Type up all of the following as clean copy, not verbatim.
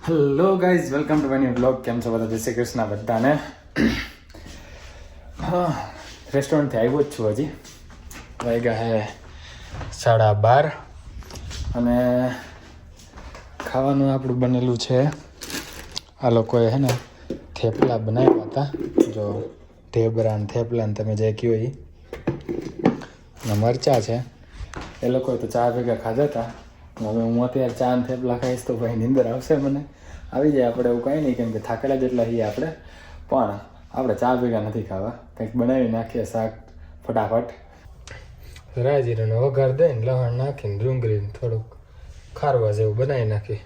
Hello guys, welcome to my new blog. કેમ છો બધા? જય શ્રી કૃષ્ણ બધાને. હા, રેસ્ટોરન્ટથી આવ્યો જ છું. હજી વાગ્યા હે 12:30 અને ખાવાનું આપણું બનેલું છે. આ લોકોએ હે ને થેપલા બનાવ્યા હતા. જો ઢેબરા ને થેપલા ને તમે જે કહો એ અને મરચાં છે. એ લોકોએ તો ચા ભેગા ખાધા હતા. હવે હું અત્યારે ચા ને થેપલા ખાઈશ તો ભાઈ નીંદર આવશે. મને આવી જાય. આપણે એવું કંઈ નહીં, કેમ કે થાકેલા જેટલા છીએ આપણે. પણ આપણે ચા ભેગા નથી ખાવા. કંઈક બનાવી નાખીએ શાક ફટાફટ. રાજીરાનો વઘાર દઈને લસણ નાખીને ડુંગળી થોડુંક ખારવા જેવું બનાવી નાખી.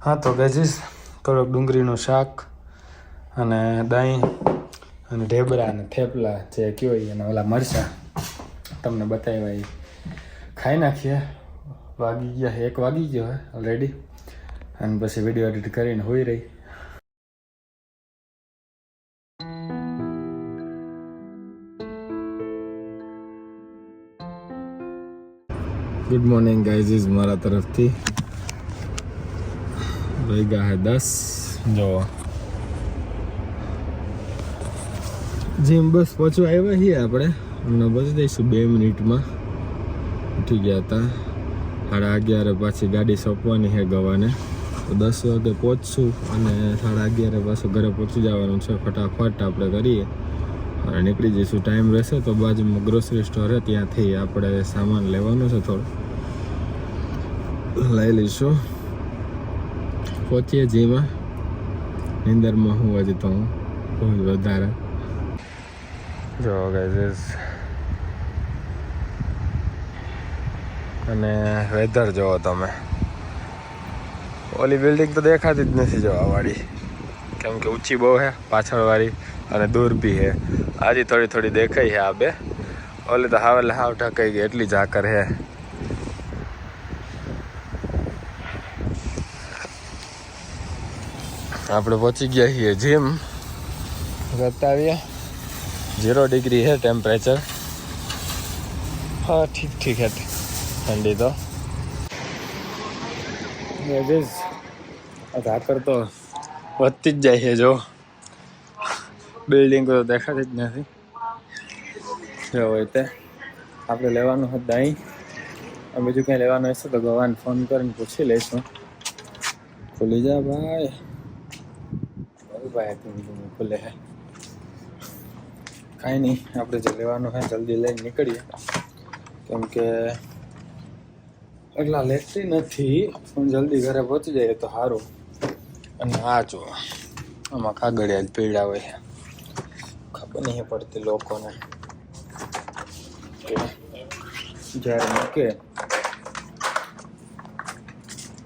હા તો ગજીસ થોડોક ડુંગળીનું શાક અને દહીં અને ઢેબરા અને થેપલા જે કયો અને ઓલા મરચાં તમને બતાવ્યા એ ખાઈ નાખીએ. વાગી ગયા 1 વાગી ગયો હે ઓલરેડી. અને પછી વિડીયો એડિટ કરીને હોઈ રહી. ગુડ મોર્નિંગ ગાઈઝ મારા તરફથી. વાગ્યા હે 10. જો જીમ બસ પહોંચવા આવ્યા છીએ આપણે. હમણાં પહોંચી દઈશું 2 મિનિટમાં. ઉઠી ગયા હતા 11:30 પાછી ગાડી સોંપવાની છે ગવાને. તો 10 વાગે પહોંચશું અને 11:30 પાછું ઘરે પહોંચી જવાનું છે. ફટાફટ આપણે કરીએ અને નીકળી જઈશું. ટાઈમ રહેશે તો બાજુમાં ગ્રોસરી સ્ટોર છે, ત્યાંથી આપણે સામાન લેવાનું છે. થોડું લઈ લઈશું. પહોંચીએ જીમાં. નીંદરમાં હું હજી તો બહુ વધારે. જો ગાઈઝ અને વેધર જોવો તમે. ઓલી બિલ્ડિંગ તો દેખાતી જ નથી જોવાવાળી, કેમ કે ઊંચી બહુ છે પાછળવાળી અને દૂર બી છે. આજે થોડી થોડી દેખાઈ છે આ બે. ઓલી તો હાવ ઢકાઈ ગઈ, એટલી ઝાકર છે. આપણે પહોંચી ગયા છીએ જીમ. બતાવીએ 0 ડિગ્રી છે ટેમ્પરેચર. હા ઠીક ઠીક છે ઠંડી તો. ઝાકર તો વધતી જ જાય છે. જો બિલ્ડિંગ તો દેખાતી જ નથી. જો હોય તે આપણે લેવાનું હતું દહીં. બીજું કંઈ લેવાનું હશે તો ગવાને ફોન કરીને પૂછી લઈશું. ખુલી જા ભાઈ. ભાઈ ખુલે હે. કાંઈ નહીં, આપણે જે લેવાનું હોય જલ્દી લઈને નીકળીએ, કેમ કે એટલા લેટથી નથી પણ જલ્દી ઘરે પહોંચી જાય તો સારું. અને આ જો આમાં કાગળિયા જ પીડા હોય, ખબર નહીં પડતી લોકોને. જ્યારે મૂકે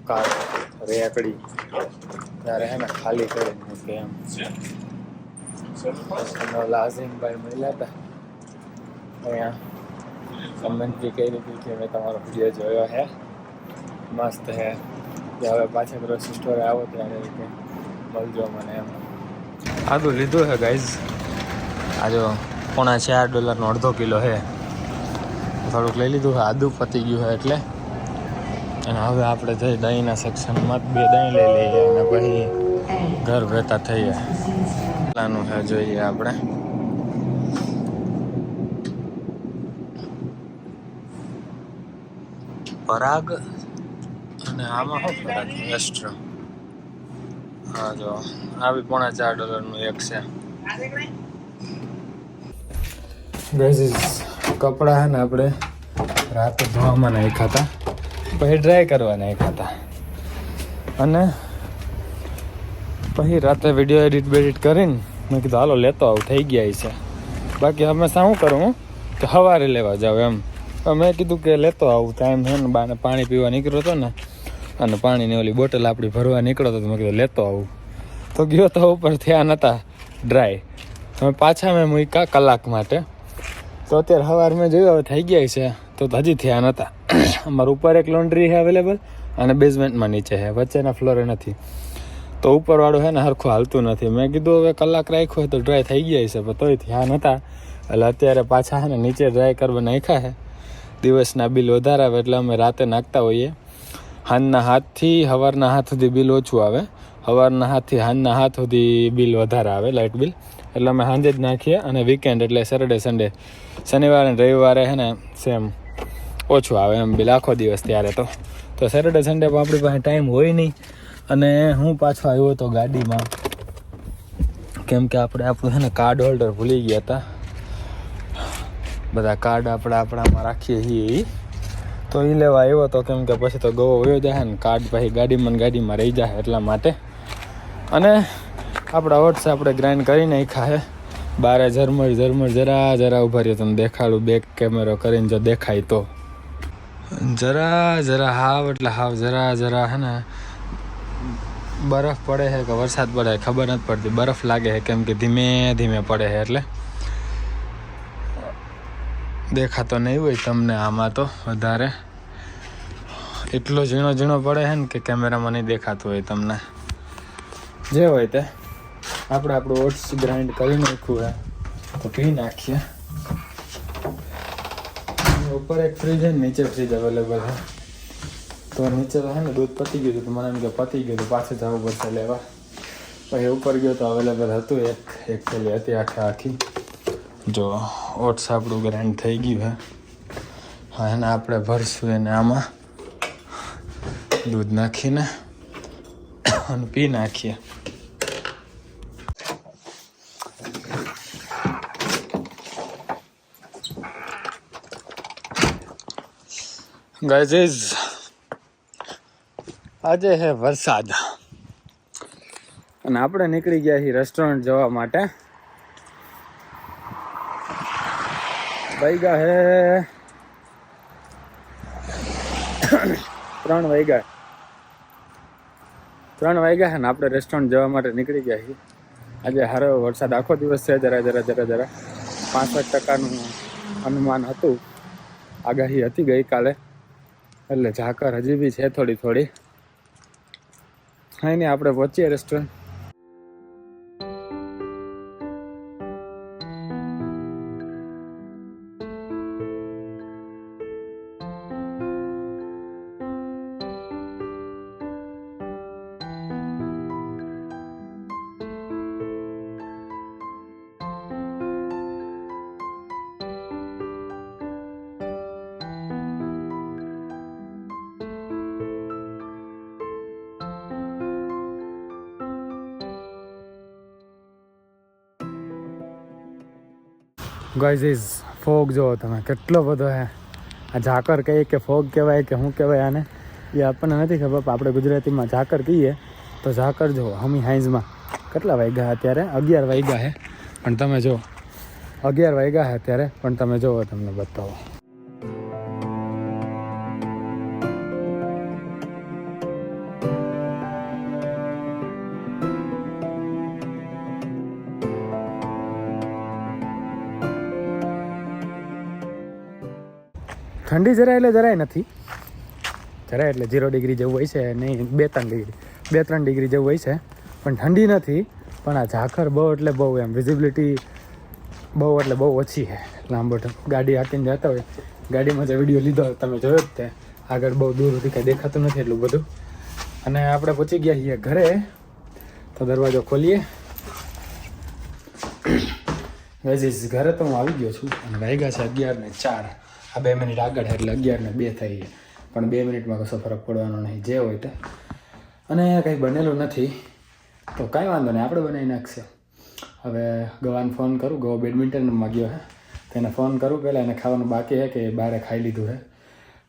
કાર રેકડી ત્યારે હે ને ખાલી કરી મૂકે એમ. લાઝીમભાઈ મળ્યા હતા અહીંયા. કમેન્ટ બી કરી હતી કે મેં તમારો વિડીયો જોયો છે, મસ્ત છે. કે હવે પાછા ગ્રોસરી સ્ટોરે આવો ત્યારે કે મળજો મને એમ. આદુ લીધું છે ગાઈઝ. આ જો $4.5 અડધો કિલો છે. થોડુંક લઈ લીધું છે. આદુ પતી ગયું છે એટલે. અને હવે આપણે જઈ દહીંના સેક્શનમાં 2 દહીં લઈ લઈએ અને પછી ઘર ભેતા થઈએ. કેટલાનું છે જોઈએ આપણે. પરાગ અને આમાં શું પરાગ એસ્ટ્રા હા જો આ બી $4.5 એક છે ગાઈઝ. કપડાં હે ને આપણે રાતે ધોવામાં નાખ્યા હતા, પછી ડ્રાય કરવા નાખ્યા હતા, અને પછી રાતે વિડીયો એડિટ કરીને મેં કીધું હાલો લેતો આવું, થઈ ગયા છે. બાકી હંમેશા શું કરું કે સવારે લેવા જાવ એમ. મેં કીધું કે લેતો આવું, ટાઈમ છે ને બાને પાણી પીવા નીકળ્યો હતો ને, અને પાણીની ઓલી બોટલ આપણી ભરવા નીકળ્યો હતો, મેં કીધું લેતો આવું. તો ગયો તો ઉપર થયા નહોતા ડ્રાય, તમે પાછા મેં મૂક્યા કલાક માટે. તો અત્યારે સવાર મેં જોયું હવે થઈ ગયા છે, તો હજી થયા નહોતા. અમારા ઉપર એક લોન્ડ્રી છે અવેલેબલ, અને બેઝમેન્ટમાં નીચે છે, વચ્ચેના ફ્લોરે નથી. તો ઉપરવાળું છે ને સરખું હાલતું નથી. મેં કીધું હવે કલાક રાખ્યો તો ડ્રાય થઈ ગયા છે, પણ તોય થયા નહોતા. એટલે અત્યારે પાછા છે ને નીચે ડ્રાય કરવા નાખ્યા છે. દિવસના બિલ વધારે આવે એટલે અમે રાતે નાખતા હોઈએ. સાંજના 7થી સવારના 7 સુધી બિલ ઓછું આવે, સવારના 7થી સાંજના 7 સુધી બિલ વધારે આવે, લાઇટ બિલ. એટલે અમે સાંજે જ નાખીએ, અને વીકેન્ડ એટલે સેટરડે સન્ડે, શનિવારે અને રવિવારે છે ને સેમ ઓછું આવે એમ બિલ આખો દિવસ. ત્યારે તો સેટરડે સન્ડે પણ આપણી પાસે ટાઈમ હોય નહીં. અને હું પાછો આવ્યો હતો ગાડીમાં, કેમ કે આપણું છે ને કાર્ડ હોલ્ડર ભૂલી ગયા હતા. બધા કાર્ડ આપણામાં રાખીએ છીએ, તો એ લેવા આવ્યો હતો. કેમ કે પછી તો ગવો વયો જાય ને, કાર્ડ પછી ગાડીમાં રહી જાય એટલા માટે. અને આપણા ઓટ્સ આપણે ગ્રાઇન્ડ કરી નાખ્યા છે. બારે ઝરમર જરા ઉભા રહ્યો, તમે દેખાડું બેક કેમેરો કરીને, જો દેખાય તો. જરા હાવ એટલે હાવ જરા હે ને બરફ પડે છે કે વરસાદ પડે ખબર નથી પડતી. બરફ લાગે છે કેમ કે ધીમે ધીમે પડે છે, એટલે દેખાતો નહીં હોય તમને આમાં તો વધારે. એટલો ઝીણો પડે છે ને કે કેમેરામાં નહીં દેખાતું હોય તમને. જે હોય તે આપણે આપણું ઓટ્સ ગ્રાઇન્ડ કરી નાખ્યું છે, તો પી નાખીએ. ઉપર એક ફ્રીજ છે, નીચે ફ્રીજ અવેલેબલ છે. તો નીચે છે ને દૂધ પતી ગયું હતું, તો મને એમ કે પતી ગયું, તો પાછું જવું પડશે લેવા. પછી ઉપર ગયો તો અવેલેબલ હતું, એક થેલી હતી આખી. જો ઓટ્સ આપણું ગ્રાઇન્ડ થઈ ગયું છે. હા, એને આપણે ભરશું એને આમાં દૂધ નાખીને અને પી નાખીએ. ગાઈઝ આજે છે વરસાદ, અને આપણે નીકળી ગયા છીએ રેસ્ટોરન્ટ જવા માટે. વાગ્યા હે 3 વાગ્યા છે ને આપણે રેસ્ટોરન્ટ જવા માટે નીકળી ગયા છીએ. આજે સારો વરસાદ આખો દિવસ છે. જરા 65% અનુમાન હતું, આગાહી હતી ગઈકાલે. એટલે ઝાકર હજી બી છે થોડી. હા નહીં, આપણે પહોંચીએ રેસ્ટોરન્ટ. ગાઈઝ ફોગ જોવો તમે કેટલો બધો છે. આ ઝાકર કહીએ કે ફોગ કહેવાય કે શું કહેવાય આને, એ આપણને નથી ખબર. આપણે ગુજરાતીમાં ઝાકર કહીએ. તો ઝાકર જુઓ, હમી હાઈન્સમાં કેટલા વાગ્યા અત્યારે? 11 વાગ્યા છે. પણ તમે જો 11 વાગ્યા છે અત્યારે, પણ તમે જુઓ, તમને બતાવો. ઠંડી જરાય નથી, એટલે 0 ડિગ્રી જેવું હોય છે. નહીં 2-3 ડિગ્રી જેવું હોય છે, પણ ઠંડી નથી. પણ આ ઝાકર બહુ એટલે બહુ, એમ વિઝિબિલિટી બહુ એટલે બહુ ઓછી છે. લાંબો ગાડી હાંકીને જતા હોય, ગાડીમાં જે વિડીયો લીધો તમે જોયો જ તે, આગળ બહુ દૂર સુધી કંઈ દેખાતું નથી એટલું બધું. અને આપણે પહોંચી ગયા છીએ ઘરે, તો દરવાજો ખોલીએ. ઘરે તો હું આવી ગયો છું, અને વાગ્યા છે 11:04. આ 2 મિનિટ આગળ છે, એટલે 11:02 થઈ છે. પણ 2 મિનિટમાં કશો ફરક પડવાનો નહીં, જે હોય તે. અને કંઈ બનેલું નથી, તો કાંઈ વાંધો નહીં, આપણે બનાવી નાખશે. હવે ગવાને ફોન કરું, ગવા બેડમિન્ટન રમવા ગયો હે, તો એને ફોન કરું પહેલાં, એને ખાવાનું બાકી છે કે બહારે ખાઈ લીધું છે.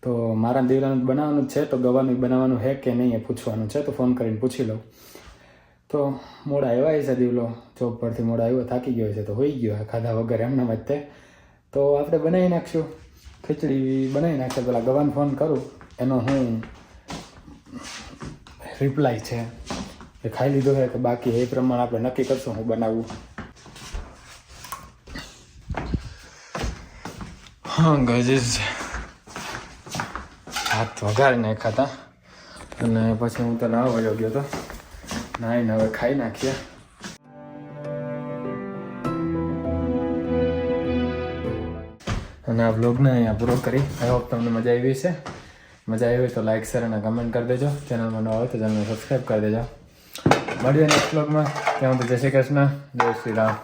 તો મારા દીવલાનું બનાવવાનું જ છે, તો ગવાનું બનાવવાનું છે કે નહીં એ પૂછવાનું છે, તો ફોન કરીને પૂછી લઉં. તો મોડા આવ્યા છે દીવલો, જોબ પરથી મોડા આવ્યો, થાકી ગયો છે, તો હોઈ ગયો ખાધા વગર એમના વચ્ચે. તો આપણે બનાવી નાખશું, ખીચડી બનાવી નાખશે. પેલા ગવાને ફોન કરું, એનો હું રિપ્લાય છે એ ખાઈ લીધો છે કે બાકી એ પ્રમાણે આપણે નક્કી કરશું હું બનાવવું. હા ગજીસ હાથ વઘારી નાખ્યા હતા, અને પછી હું તો નાહવા વયો ગયો હતો. નાહીને હવે ખાઈ નાખીએ. અને આ બ્લોગને અહીંયા પૂરો કરી. આઈ હોપ તમને મજા આવી છે. મજા આવી તો લાઈક શેર અને કમેન્ટ કરી દેજો. ચેનલમાં ન હોય તો ચેનલને સબસ્ક્રાઈબ કરી દેજો. મળીએ નેક્સ્ટ બ્લોગમાં. ત્યાં તો જય શ્રી કૃષ્ણ, જય શ્રી રામ.